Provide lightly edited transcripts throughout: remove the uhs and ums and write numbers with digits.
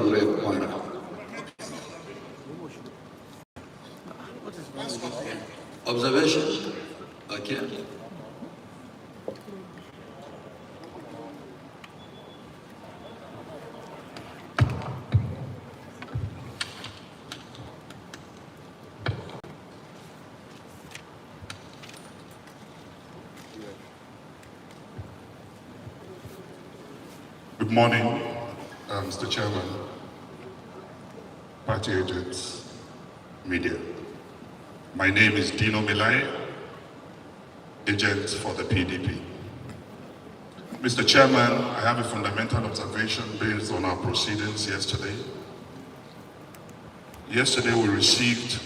from Kwara. Observation? Okay. Good morning, Mr. Chairman, party agents, media. My name is Dino Milai, agent for the PDP. Mr. Chairman, I have a fundamental observation based on our proceedings yesterday. Yesterday we received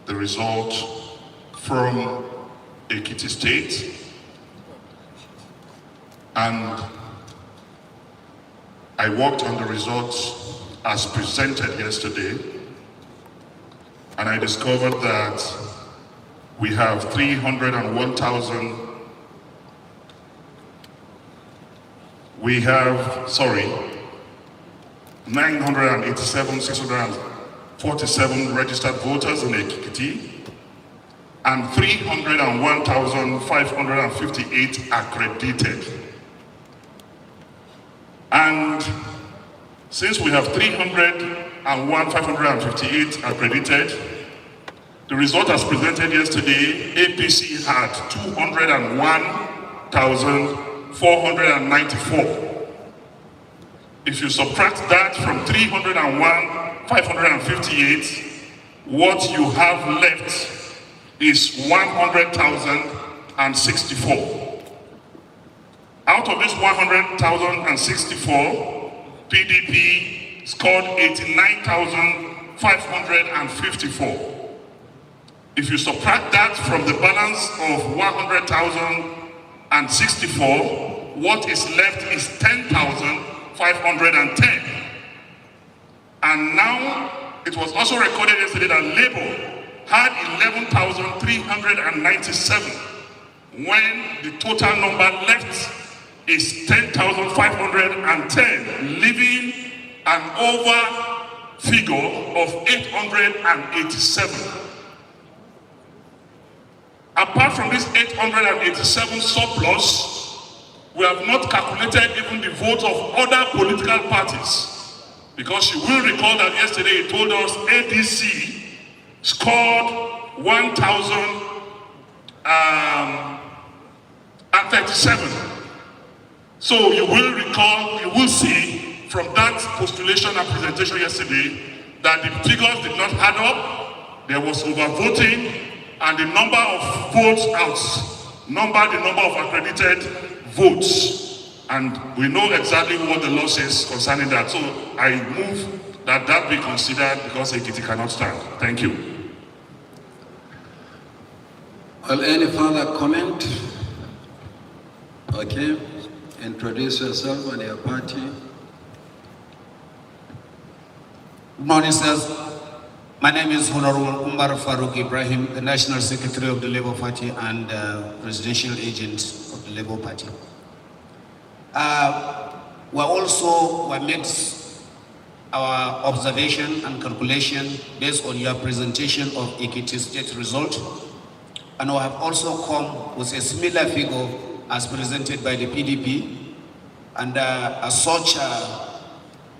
the result from Ekiti State, and I worked on the results as presented yesterday, and I discovered that we have 987,647 registered voters in Ekiti, and 301,558 accredited. And since we have 301,558 accredited, the result as presented yesterday, APC had 201,494. If you subtract that from 301,558, what you have left is 100,064. Out of this 100,064, PDP scored 89,554. If you subtract that from the balance of 100,064, what is left is 10,510. And now, it was also recorded yesterday that Labour had 11,397, when the total number left is 10,510, leaving an over figure of 887. Apart from this 887 surplus, we have not calculated even the votes of other political parties. Because you will recall that yesterday he told us ADC scored 1,037. So you will recall, you will see from that postulation and presentation yesterday that the figures did not add up. There was overvoting, and the number of votes outnumbered the number of accredited votes. And we know exactly what the law says concerning that. So I move that that be considered because Ekiti cannot stand. Thank you. Well, any further comment? Okay. Introduce yourself and your party. Good morning, sirs. My name is Honorable Umar Farouk Ibrahim, the National Secretary of the Labour Party and Presidential Agent of the Labour Party. We made our observation and calculation based on your presentation of Ekiti State result, and we have also come with a similar figure as presented by the PDP, and as such,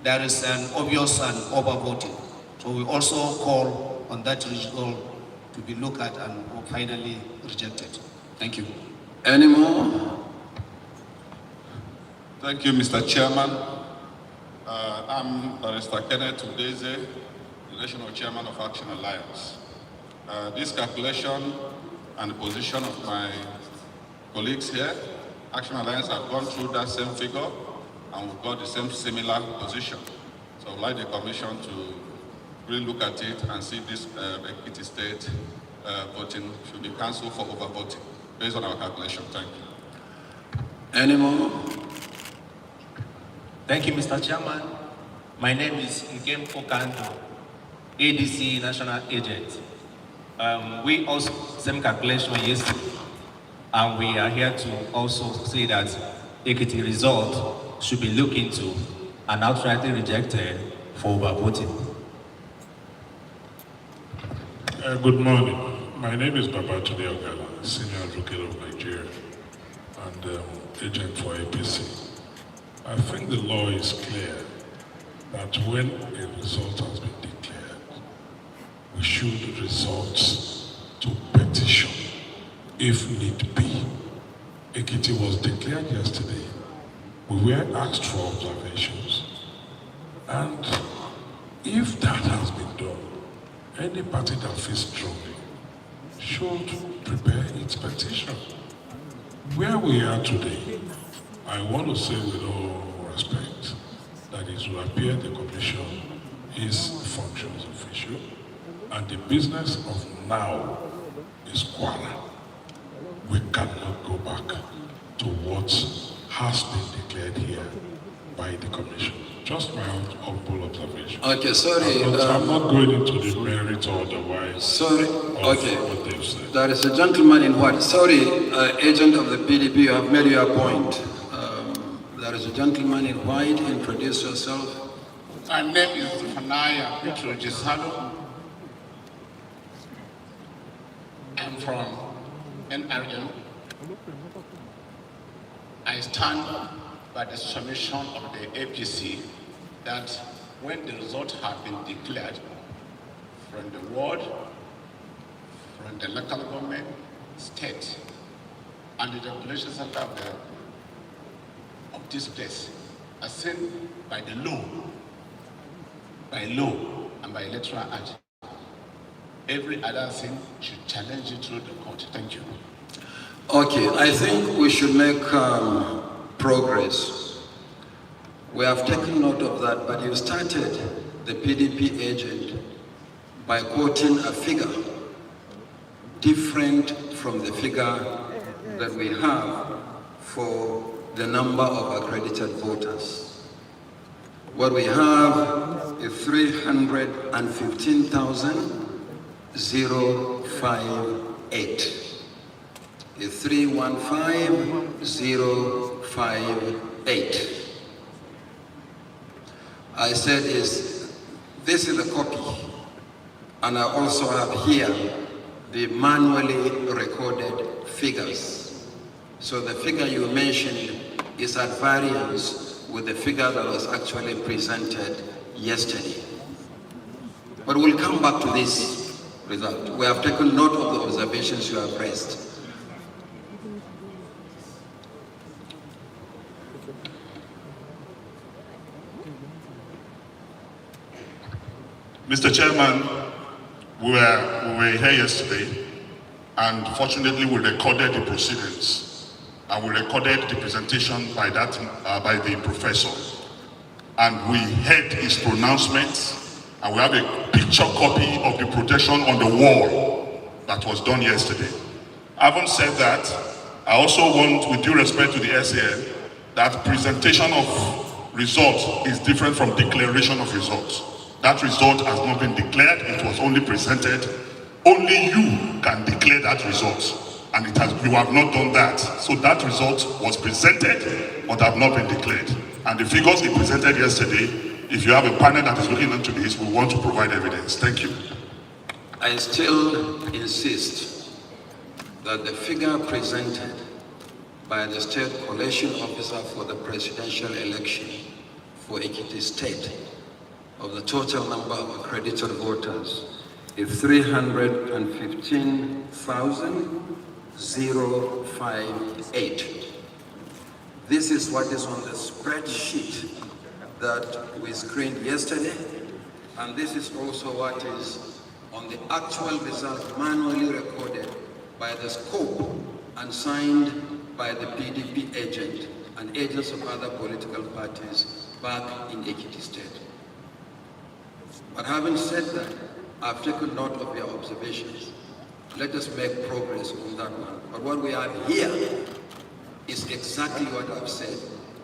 there is an obvious and overvoting. So we also call on that result to be looked at and finally rejected. Thank you. Any more? Thank you, Mr. Chairman. I'm Barrister Kenneth Udeze, the National Chairman of Action Alliance. This calculation and the position of my colleagues here, Action Alliance have gone through that same figure and we've got the same similar position. So I'd like the Commission to really look at it and see this Ekiti State voting should be cancelled for overvoting based on our calculation. Thank you. Any more? Thank you, Mr. Chairman. My name is Nkem Okanto, ADC National Agent. We also same calculation yesterday, and we are here to also say that Ekiti result should be looked into and outrightly rejected for overvoting. Good morning. My name is Babatunde Ogala, Senior Advocate of Nigeria and agent for APC. I think the law is clear that when a result has been declared, we should resort to petition if need be. Ekiti was declared yesterday. We were asked for observations. And if that has been done, any party that feels strongly should prepare its petition. Where we are today, I want to say with all respect that it will appear the commission is functions official, and the business of now is Kwara. We cannot go back to what has been declared here by the commission. Just my own humble observation. Okay, sorry. I'm not going into the merit or otherwise. Sorry. Okay. What they've said. There is a gentleman in white. Sorry, agent of the PDP, you have made your point. There is a gentleman in white. Introduce yourself. My name is Fanaya Petro Gisalo. I'm from NRM. I stand by the submission of the APC that when the results have been declared from the ward, from the local government, state, and the population center of this place, as seen by the law, and by electoral act, every other thing should challenge it through the court. Thank you. Okay, I think we should make progress. We have taken note of that, but you started the PDP agent by quoting a figure different from the figure that we have for the number of accredited voters. What we have is 315,058. Is 315,058. I said this is a copy, and I also have here the manually recorded figures. So the figure you mentioned is at variance with the figure that was actually presented yesterday. But we'll come back to this result. We have taken note of the observations you have raised. Mr. Chairman, we were here yesterday, and fortunately we recorded the proceedings, and we recorded the presentation by the professor, and we heard his pronouncements, and we have a picture copy of the projection on the wall that was done yesterday. Having said that, I also want, with due respect to the SAN, that presentation of results is different from declaration of results. That result has not been declared, it was only presented. Only you can declare that result, and you have not done that. So that result was presented, but have not been declared. And the figures he presented yesterday, if you have a panel that is looking into this, we want to provide evidence. Thank you. I still insist that the figure presented by the State Collation Officer for the presidential election for Ekiti State of the total number of accredited voters is 315,058. This is what is on the spreadsheet that we screened yesterday, and this is also what is on the actual result manually recorded by the scope and signed by the PDP agent and agents of other political parties back in Ekiti State. But having said that, I've taken note of your observations. Let us make progress on that one. But what we have here is exactly what I've said,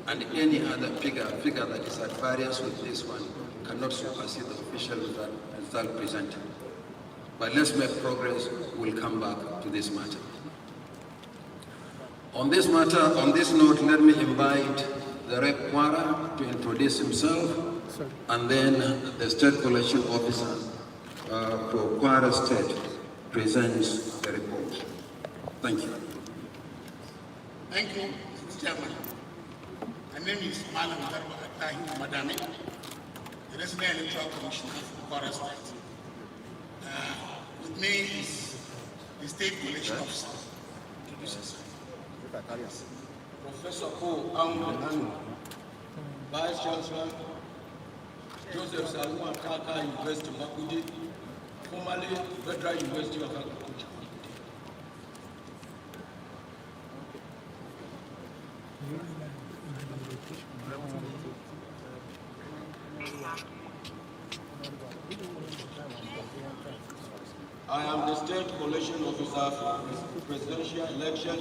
and any other figure that is at variance with this one cannot supersede the official result presented. But let's make progress. We'll come back to this matter. On this note, let me invite the Rep Kwara to introduce himself, and then the State Collection Officer for Kwara State presents the report. Thank you. Thank you, Mr. Chairman. My name is Malam Garba Atahi Madame, the Resident Electoral Commissioner for Kwara State. With me is the State Collection Officer. Professor Paul Anu, Vice Chancellor, Joseph Saluma Kaka University Makundi, formerly Federal University of Agriculture. I am the State Collection Officer for the presidential election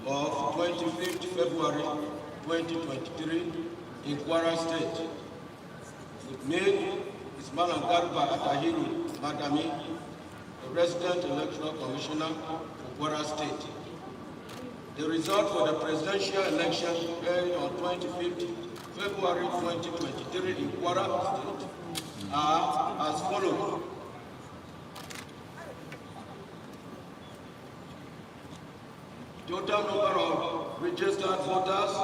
of 25th February 2023 in Kwara State. With me is Malam Garba Atahiru Madami, the Resident Electoral Commissioner for Kwara State. The result for the presidential election held on 25th February 2023 in Kwara State are as follows. Total number of registered voters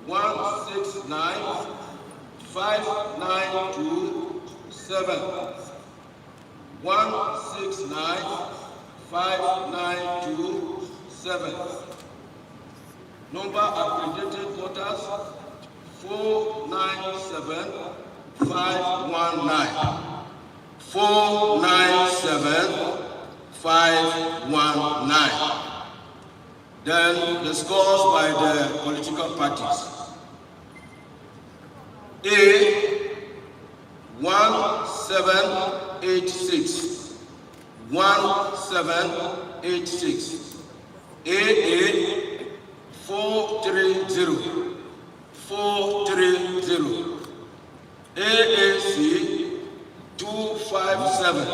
169,592,7. 169,592,7. Number accredited voters 497,519. 497,519. Then the scores by the political parties. A 1786. 1786. AA 430. 430. AAC 257.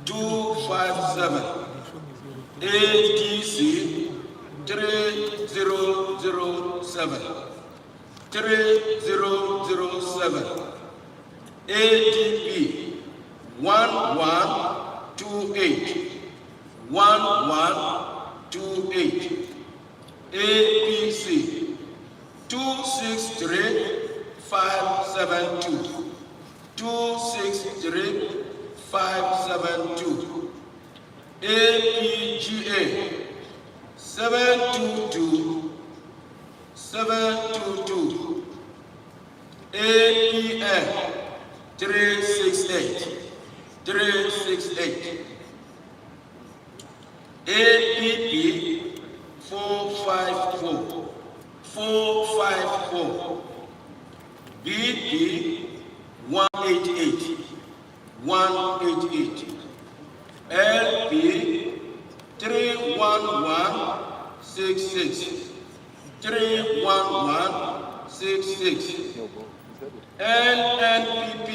257. ADC 3007. 3007. ADP 1128. 1128. APC 263572. 263572. APGA 722. 722. APM 368. 368. APP 454. 454. BP 188. 188. LP 31166. 31166. NNPP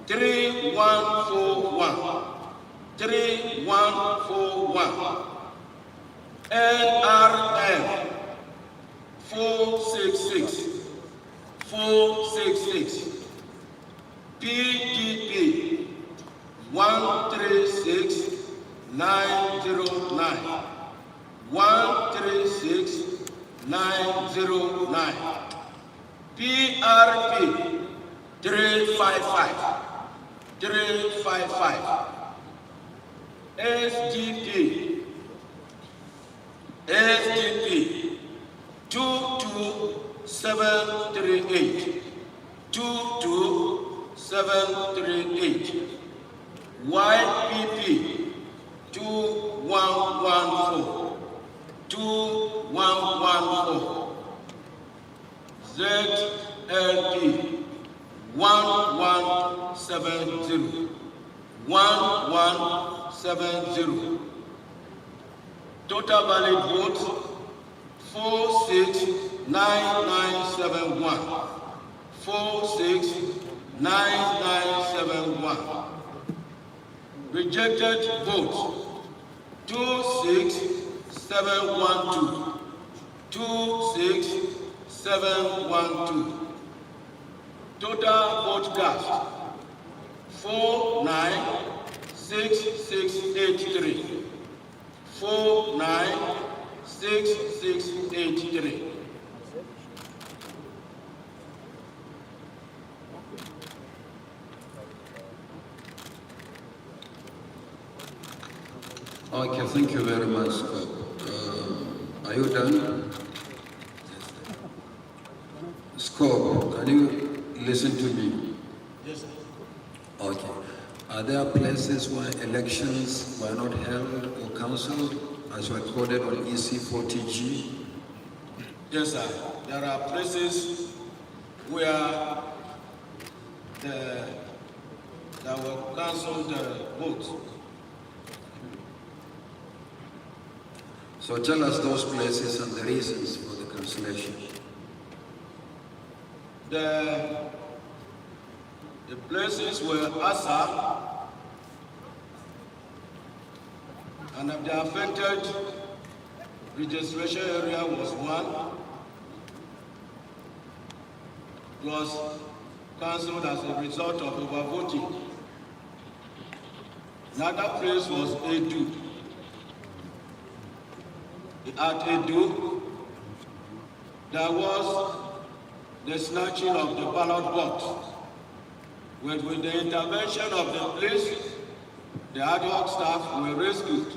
3141. 3141. NRM 466. 466. PDP 136909. 136909. PRP 355. 355. SDP 22738. 22738. YPP 2114. 2114. ZLP 1170. 1170. Total valid votes 469971. 469971. Rejected votes 26712. 26712. Total vote cast 496683. 496683. Okay, thank you very much. Are you done? Scope, can you listen to me? Yes, sir. Okay. Are there places where elections were not held or cancelled as recorded on EC 40G? Yes, sir. There are places where there were cancelled votes. So tell us those places and the reasons for the cancellation. The places were Asa and the affected registration area was one. It was cancelled as a result of overvoting. Another place was Edu. At Edu, there was the snatching of the ballot box. With the intervention of the police, the ad hoc staff were rescued.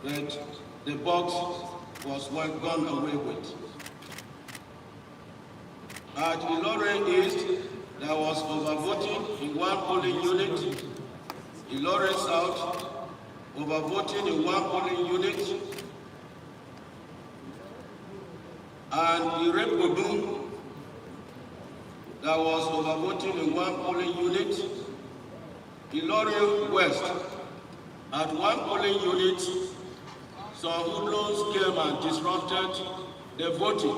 But the box was gone away with. At Ilore East, there was overvoting in one polling unit. Ilore South, overvoting in one polling unit. And Irepodu, there was overvoting in one polling unit. Ilore West, at one polling unit, some hoodlums came and disrupted the voting,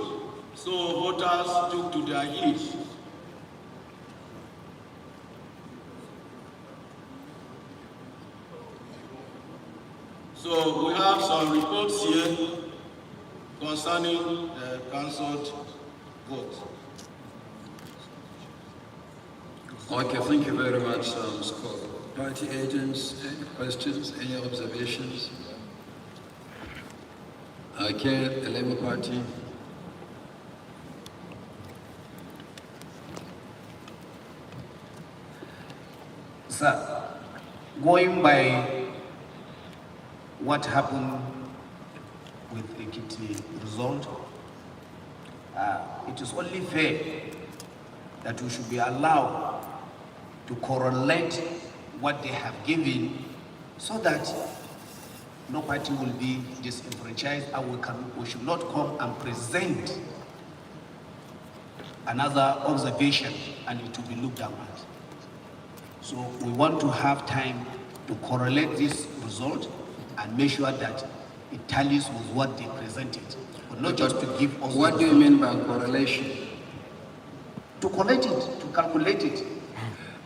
so voters took to their heels. So we have some reports here concerning the cancelled vote. Okay, thank you very much, Scott. Party agents, any questions, any observations? Okay, the Labour Party. Sir, going by what happened with the Ekiti result, it is only fair that we should be allowed to correlate what they have given so that no party will be disenfranchised and we should not come and present another observation and it will be looked down at. So we want to have time to correlate this result and make sure that it tallies with what they presented, but not just to give us. What do you mean by correlation? To collect it, to calculate it.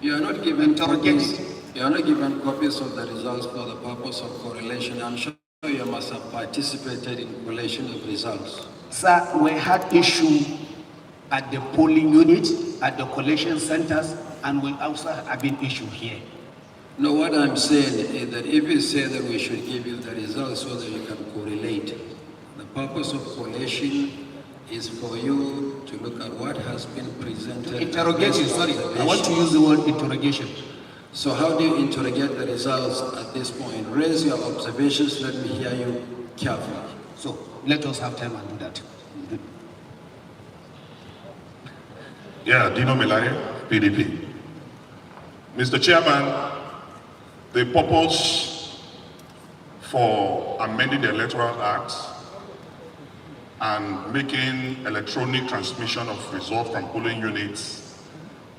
You are not given copies. it. You are not given copies of the results for the purpose of correlation. I'm sure you must have participated in correlation of results. Sir, we had issue at the polling unit, at the collection centers, and we also have been issue here. No, what I'm saying is that if you say that we should give you the results so that you can correlate, the purpose of correlation is for you to look at what has been presented. Interrogation, sorry, I want to use the word interrogation. So how do you interrogate the results at this point? Raise your observations, let me hear you carefully. So let us have time and do that. Yeah, Dino Melai, PDP. Mr. Chairman, the purpose for amending the Electoral Act and making electronic transmission of results from polling units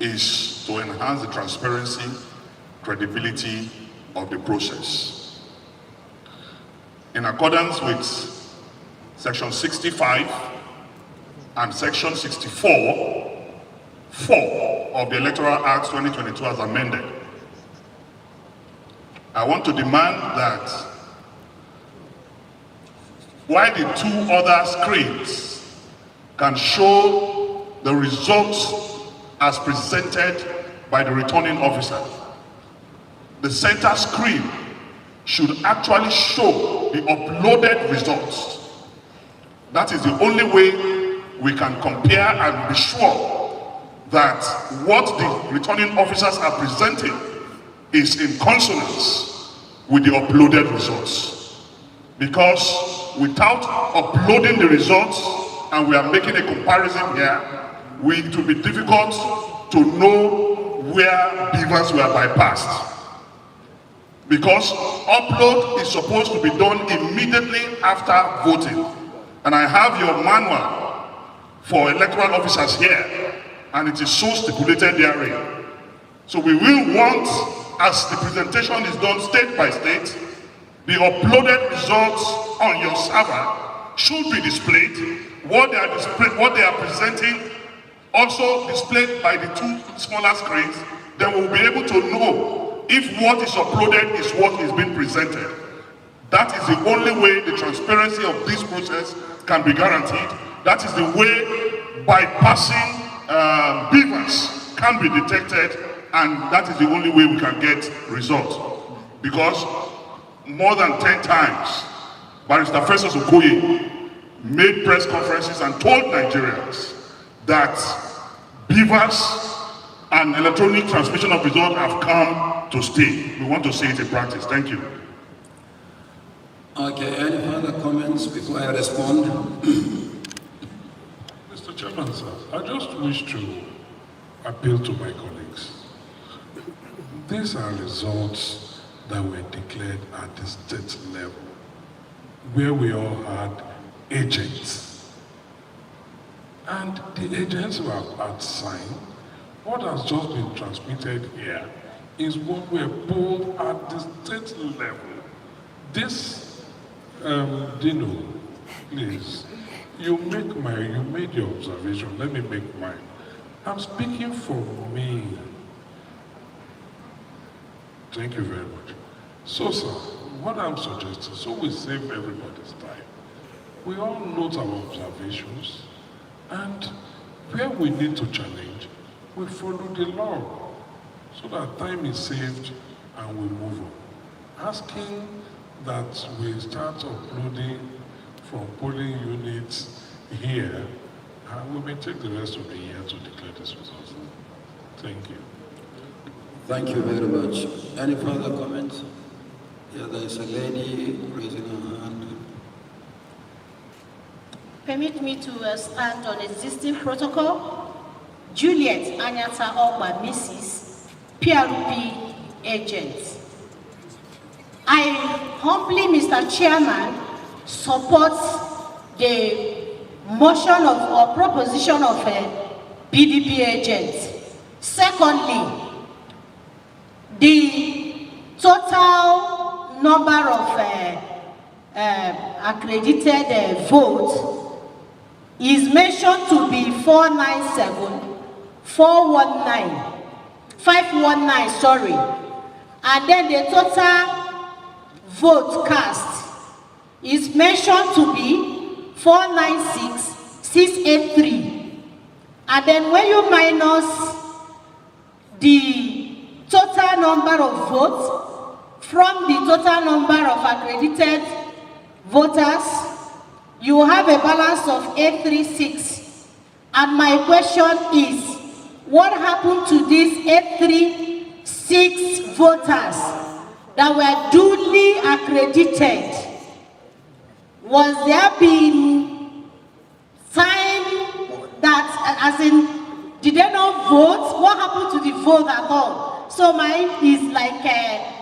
is to enhance the transparency, credibility of the process. In accordance with Section 65 and Section 64, 4 of the Electoral Act 2022 as amended, I want to demand that while the two other screens can show the results as presented by the returning officer. The center screen should actually show the uploaded results. That is the only way we can compare and be sure that what the returning officers are presenting is in consonance with the uploaded results. Because without uploading the results, and we are making a comparison here, it will be difficult to know where beavers were bypassed. Because upload is supposed to be done immediately after voting. And I have your manual for electoral officers here, and it is so stipulated therein. So we will want, as the presentation is done state by state, the uploaded results on your server should be displayed. What they are presenting also displayed by the two smaller screens. Then we'll be able to know if what is uploaded is what is being presented. That is the only way the transparency of this process can be guaranteed. That is the way bypassing beavers can be detected, and that is the only way we can get results. Because more than 10 times, Barrister Festus Okoye made press conferences and told Nigerians that beavers and electronic transmission of results have come to stay. We want to see it in practice. Thank you. Okay, any further comments before I respond? Mr. Chairman, sir, I just wish to appeal to my colleagues. These are results that were declared at the state level, where we all had agents. And the agents were outside. What has just been transmitted here is what were pulled at the state level. This, Dino, please, you made your observation. Let me make mine. I'm speaking for me. Thank you very much. So, sir, what I'm suggesting, so we save everybody's time, we all note our observations, and where we need to challenge, we follow the law, so that time is saved and we move on. Asking that we start uploading from polling units here, and we may take the rest of the year to declare this result. Thank you. Thank you very much. Any further comments? Yeah, there is a lady raising her hand. Permit me to stand on existing protocol. Juliet Anyata Ogba, Mrs. PRP agent. I humbly, Mr. Chairman, support the motion or proposition of a PDP agent. Secondly, the total number of accredited votes is mentioned to be 497, 419, 519, sorry. And then the total vote cast is mentioned to be 496, 683. And then when you minus the total number of votes from the total number of accredited voters, you have a balance of 836. And my question is, what happened to these 836 voters that were duly accredited? Was there been time that, as in, did they not vote? What happened to the vote at all? So mine is like a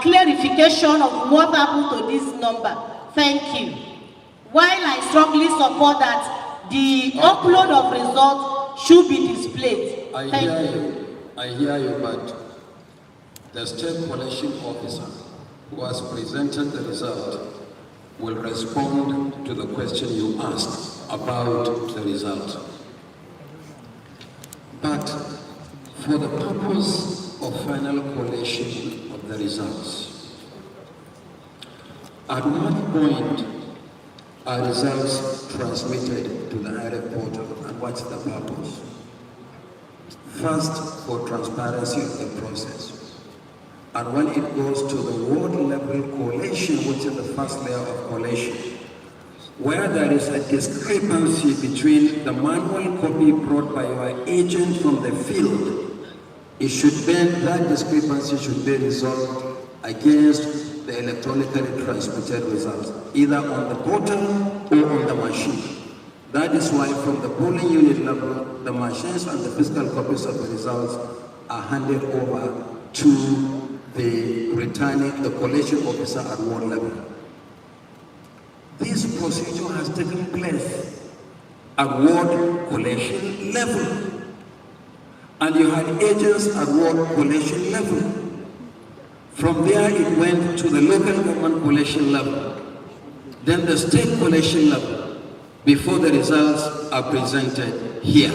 clarification of what happened to this number. Thank you. While I strongly support that the upload of results should be displayed. I hear you, but the state collection officer who has presented the result will respond to the question you asked about the result. But for the purpose of final collation of the results, at what point are results transmitted to the IREF portal, and what's the purpose? First, for transparency of the process. And when it goes to the ward level collation, which is the first layer of collation, where there is a discrepancy between the manual copy brought by your agent from the field, it should then, that discrepancy should be resolved against the electronically transmitted results, either on the portal or on the machine. That is why from the polling unit level, the machines and the physical copies of the results are handed over to the collation officer at ward level. This procedure has taken place at ward collation level. And you had agents at ward collation level. From there it went to the local government collation level, then the state collation level, before the results are presented here.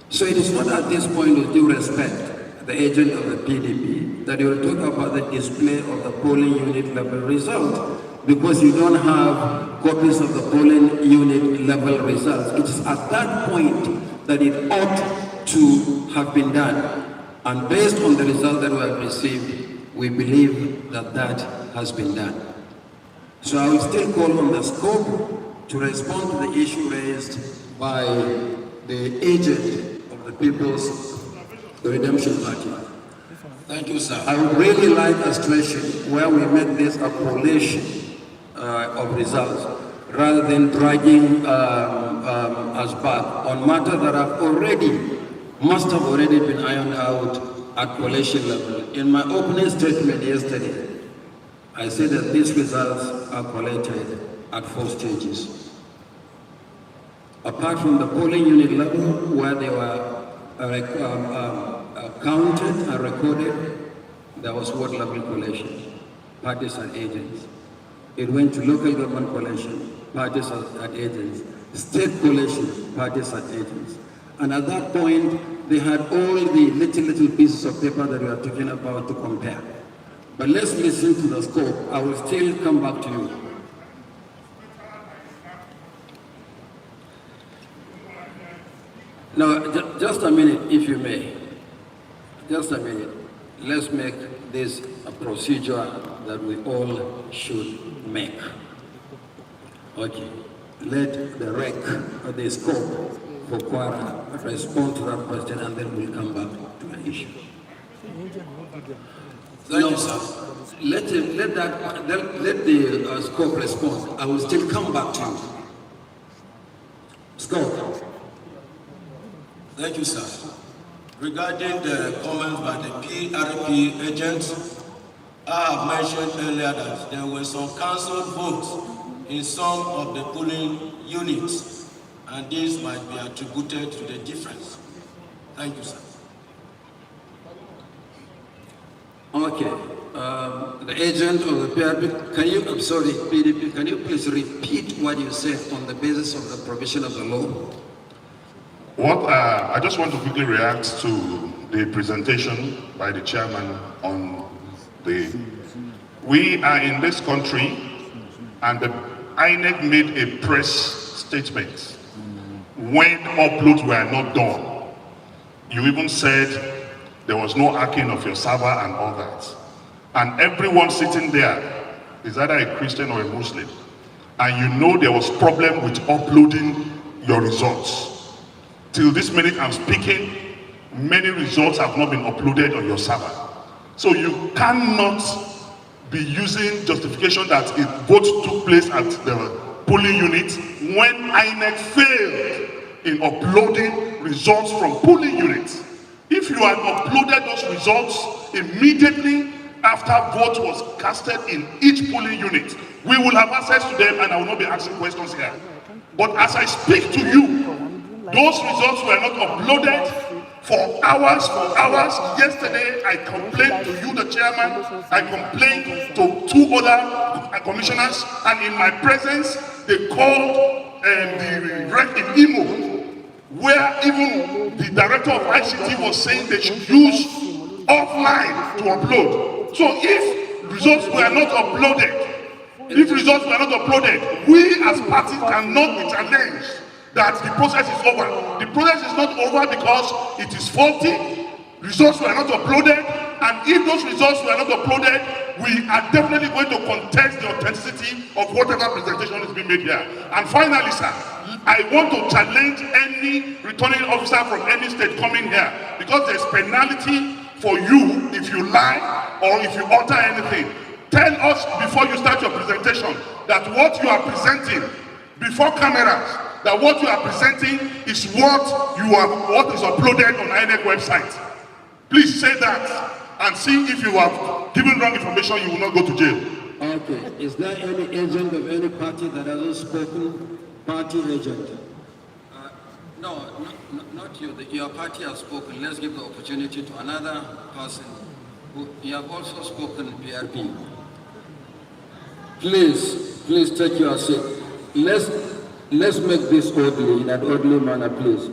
So it is not at this point, with due respect, the agent of the PDP, that you will talk about the display of the polling unit level result, because you don't have copies of the polling unit level results. It is at that point that it ought to have been done. And based on the result that we have received, we believe that that has been done. So I will still call on the scope to respond to the issue raised by the agent of the People's Redemption Party. Thank you, sir. I would really like a situation where we make this a collation of results, rather than dragging us back on matters that must have already been ironed out at collation level. In my opening statement yesterday, I said that these results are collated at 4 stages. Apart from the polling unit level, where they were counted and recorded, there was ward level collation, parties and agents. It went to local government collation, parties and agents, state collation, parties and agents. And at that point, they had all the little pieces of paper that we are talking about to compare. But let's listen to the scope. I will still come back to you. Now, just a minute, if you may. Just a minute. Let's make this a procedure that we all should make. Okay. Let the rec, or the scope for Kwara, respond to that question, and then we'll come back to the issue. Thank you, sir. Let the scope respond. I will still come back to you. Scope. Thank you, sir. Regarding the comments by the PRP agents, I have mentioned earlier that there were some cancelled votes in some of the polling units, and this might be attributed to the difference. Thank you, sir. Okay. The agent of the PRP, PDP, can you please repeat what you said on the basis of the provision of the law? I just want to quickly react to the presentation by the chairman on we are in this country, and the INEC made a press statement when uploads were not done. You even said there was no hacking of your server and all that. And everyone sitting there is either a Christian or a Muslim. And you know there was problem with uploading your results. Till this minute I'm speaking, many results have not been uploaded on your server. So you cannot be using justification that a vote took place at the polling unit when INEC failed in uploading results from polling units. If you had uploaded those results immediately after vote was casted in each polling unit, we will have access to them and I will not be asking questions here. But as I speak to you, those results were not uploaded for hours. Yesterday, I complained to you, the chairman. I complained to 2 other commissioners, and in my presence, they called the rec in Imo, where even the director of ICT was saying they should use offline to upload. So if results were not uploaded If results were not uploaded, we as parties cannot be challenged that the process is over. The process is not over because it is faulty. Results were not uploaded, and if those results were not uploaded, we are definitely going to contest the authenticity of whatever presentation is being made here. And finally, sir, I want to challenge any returning officer from any state coming here, because there's penalty for you if you lie or if you alter anything. Tell us before you start your presentation that what you are presenting before cameras, that what you are presenting is what is uploaded on the INEC website. Please say that and see if you have given wrong information, you will not go to jail. Okay. Is there any agent of any party that hasn't spoken? Party agent? No, not you. Your party has spoken. Let's give the opportunity to another person. You have also spoken, PRP. Please take your seat. Let's make this orderly, in an orderly manner, please.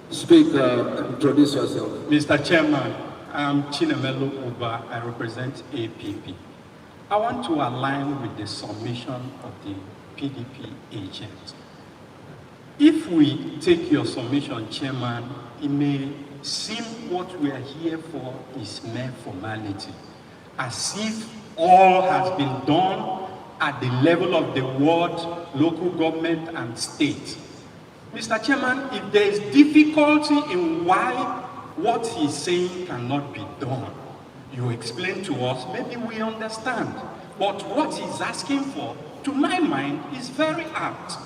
Speak, introduce yourself. Mr. Chairman, I'm Chinemelu Uba. I represent APP. I want to align with the submission of the PDP agent. If we take your submission, Chairman, it may seem what we are here for is mere formality, as if all has been done at the level of the ward, local government, and state. Mr. Chairman, if there is difficulty in why what he's saying cannot be done, you explain to us, maybe we understand. But what he's asking for, to my mind, is very apt.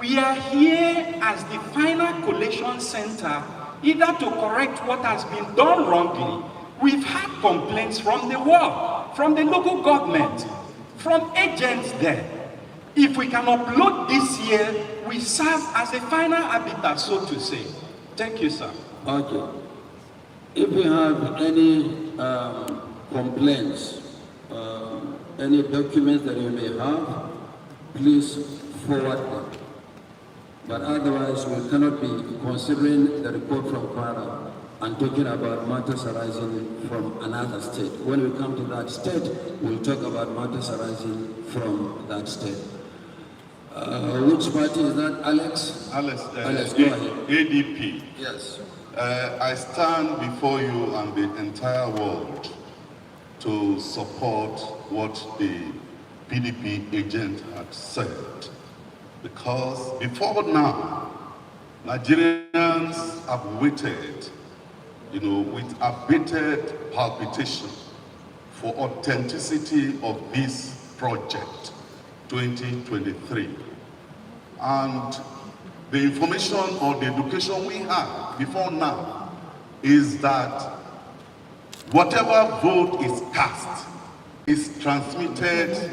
We are here as the final collation center, either to correct what has been done wrongly. We've had complaints from the ward, from the local government, from agents there. If we can upload this year, we serve as a final arbiter, so to say. Thank you, sir. Okay. If you have any complaints, any documents that you may have, please forward them. But otherwise, we cannot be considering the report from Kwara and talking about matters arising from another state. When we come to that state, we'll talk about matters arising from that state. Which party is that, Alex? Alex, go ahead. ADP. Yes. I stand before you and the entire world to support what the PDP agent had said. Because before now, Nigerians have waited, with abated palpitation for authenticity of this project, 2023. And the information or the education we have before now is that whatever vote is cast is transmitted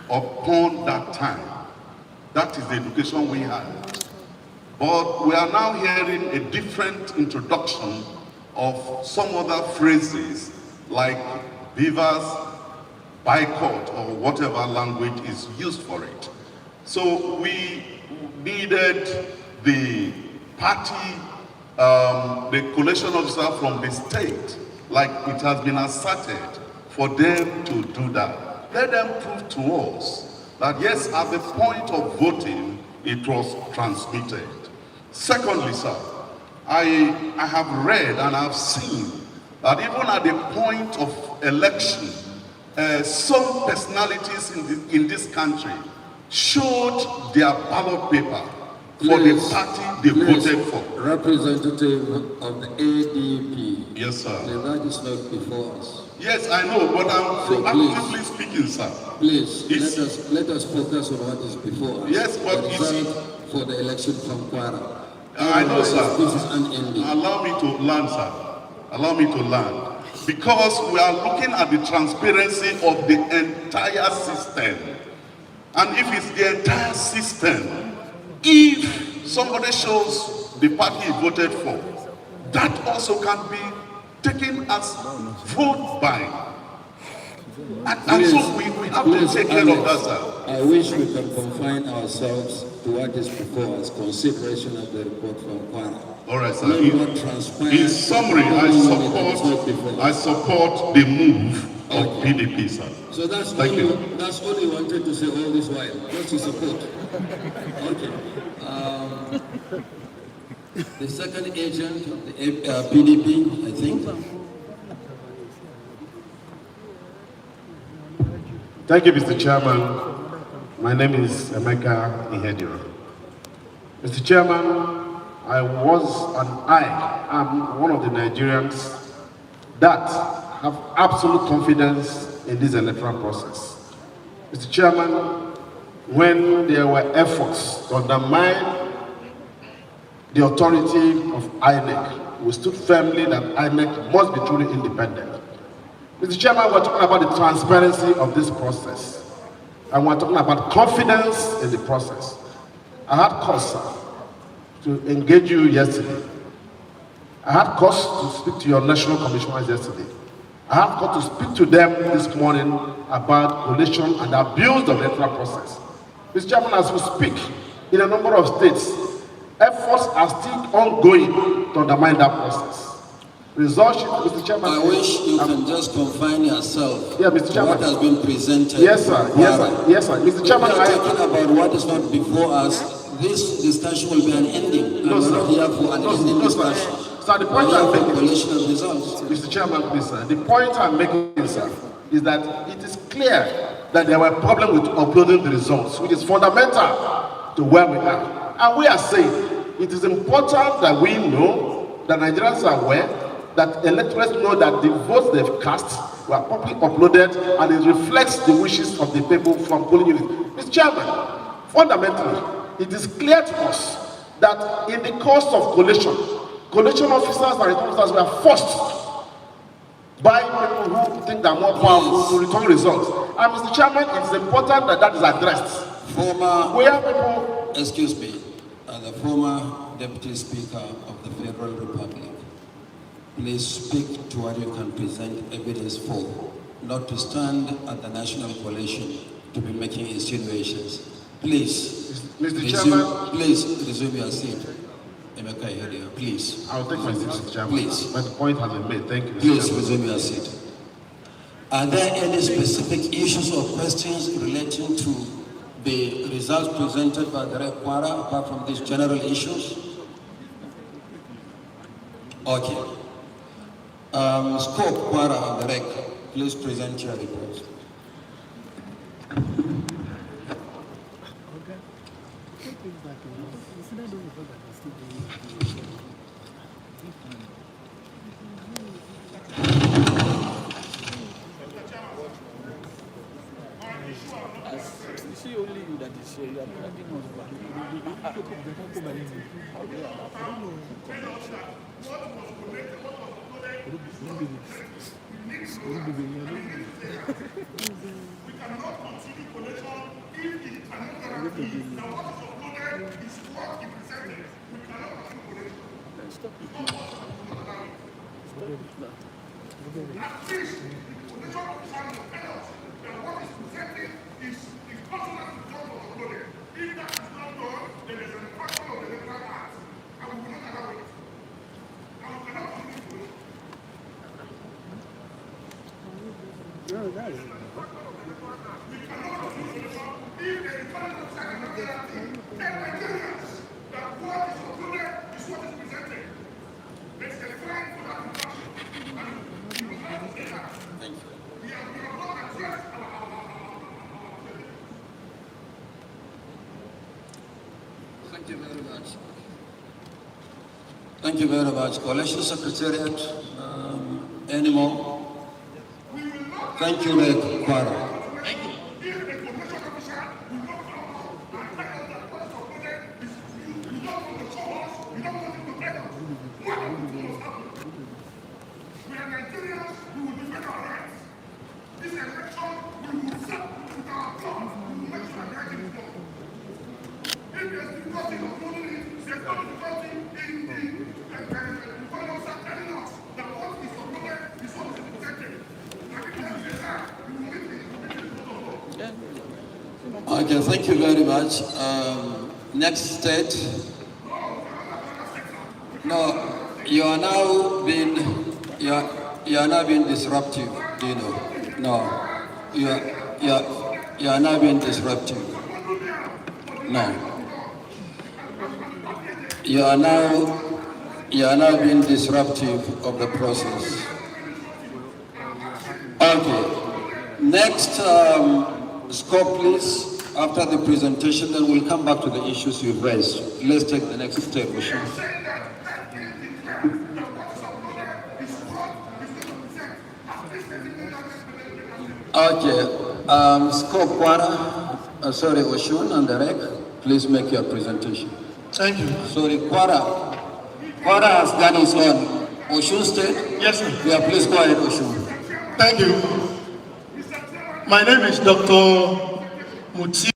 upon that time. That is the education we have. But we are now hearing a different introduction of some other phrases like beavers, boycott, or whatever language is used for it. So we needed the party, the collation officer from the state, like it has been asserted, for them to do that. Let them prove to us that yes, at the point of voting, it was transmitted. Secondly, sir, I have read and I've seen that even at the point of election, some personalities in this country showed their ballot paper for the party they voted for. Representative of the ADP. Yes, sir. That is not before us. Yes, I know, but I'm So proactively speaking, sir. Please, let us focus on what is before us. Yes, but you see, for the election from Kwara. I know, sir. This is unending. Allow me to learn, sir. Allow me to learn. Because we are looking at the transparency of the entire system. And if it's the entire system, if somebody shows the party he voted for, that also can be taken as vote buying. And so we have to take care of that, sir. I wish we can confine ourselves to what is before us, consideration of the report from Kwara. All right, sir. In summary, I support the move of PDP, sir. So that's Thank you. That's all you wanted to say all this while, just to support. Okay. The second agent of the PDP, I think. Thank you, Mr. Chairman. My name is Emeka Ihediro. Mr. Chairman, I am one of the Nigerians that have absolute confidence in this electoral process. Mr. Chairman, when there were efforts to undermine the authority of INEC, we stood firmly that INEC must be truly independent. Mr. Chairman, we're talking about the transparency of this process, and we're talking about confidence in the process. I had cause, sir, to engage you yesterday. I had cause to speak to your national commissioners yesterday. I have got to speak to them this morning about collation and abuse of the electoral process. Mr. Chairman, as we speak, in a number of states, efforts are still ongoing to undermine that process. Results, Mr. Chairman. I wish you can just confine yourself Mr. to Chairman. what has been presented. Yes, sir. Yes, sir. Yes, sir. Mr. Chairman, we are talking about what is not before us. This discussion will be an ending. No, sir. We're not here for an ending discussion. Sir, the point I'm making, collation of results. Mr. Chairman, please, sir. The point I'm making, sir, is that it is clear that there were problems with uploading the results, which is fundamental to where we are. And we are saying it is important that we know, that Nigerians are aware, that electors know that the votes they've cast were properly uploaded and it reflects the wishes of the people from polling units. Mr. Chairman, fundamentally, it is clear to us that in the course of collation officers and return officers were forced by people who think they're more powerful to return results. And Mr. Chairman, it's important that that is addressed. Excuse me, the former Deputy Speaker of the Federal Republic, please speak to what you can present evidence for, not to stand at the National Coalition to be making insinuations. Please, Mr. Chairman, please resume your seat. Emeka Ihediro, please. I'll take my seat, Mr. Chairman. Please. But the point has been made. Thank you, Mr. Please Chairman. resume your seat. Are there any specific issues or questions relating to the results presented by the Rep. Kwara, apart from these general issues? Okay. Scope Kwara on the rec, please present your report. See only you that is here. You are dragging us back. We cannot continue collection if it cannot guarantee that what is uploaded is what is presented. We cannot continue collection. Stop it. At least the collection officer will tell us that what is presented is consonant to what was uploaded. If that is not done, then there is an infraction of the Electoral Act, and we will not allow it. And we cannot continue collection. No, that is Thank you very much. Thank you very much. Coalition Secretariat, any more? Thank you, Rep. Kwara. Okay, thank you very much. Next state. No, you are now being disruptive, you know. No, You are now being disruptive. No. You are now being disruptive of the process. Okay. Next scope, please. After the presentation, then we'll come back to the issues you've raised. Let's take the next step, Osho. Okay. Scope Kwara, sorry, Oshun and Derek, please make your presentation. Thank you. Sorry, Kwara. Kwara has done his own. Oshun State? Yes, sir. Yeah, please go ahead, Oshun. Thank you. My name is Dr. Muti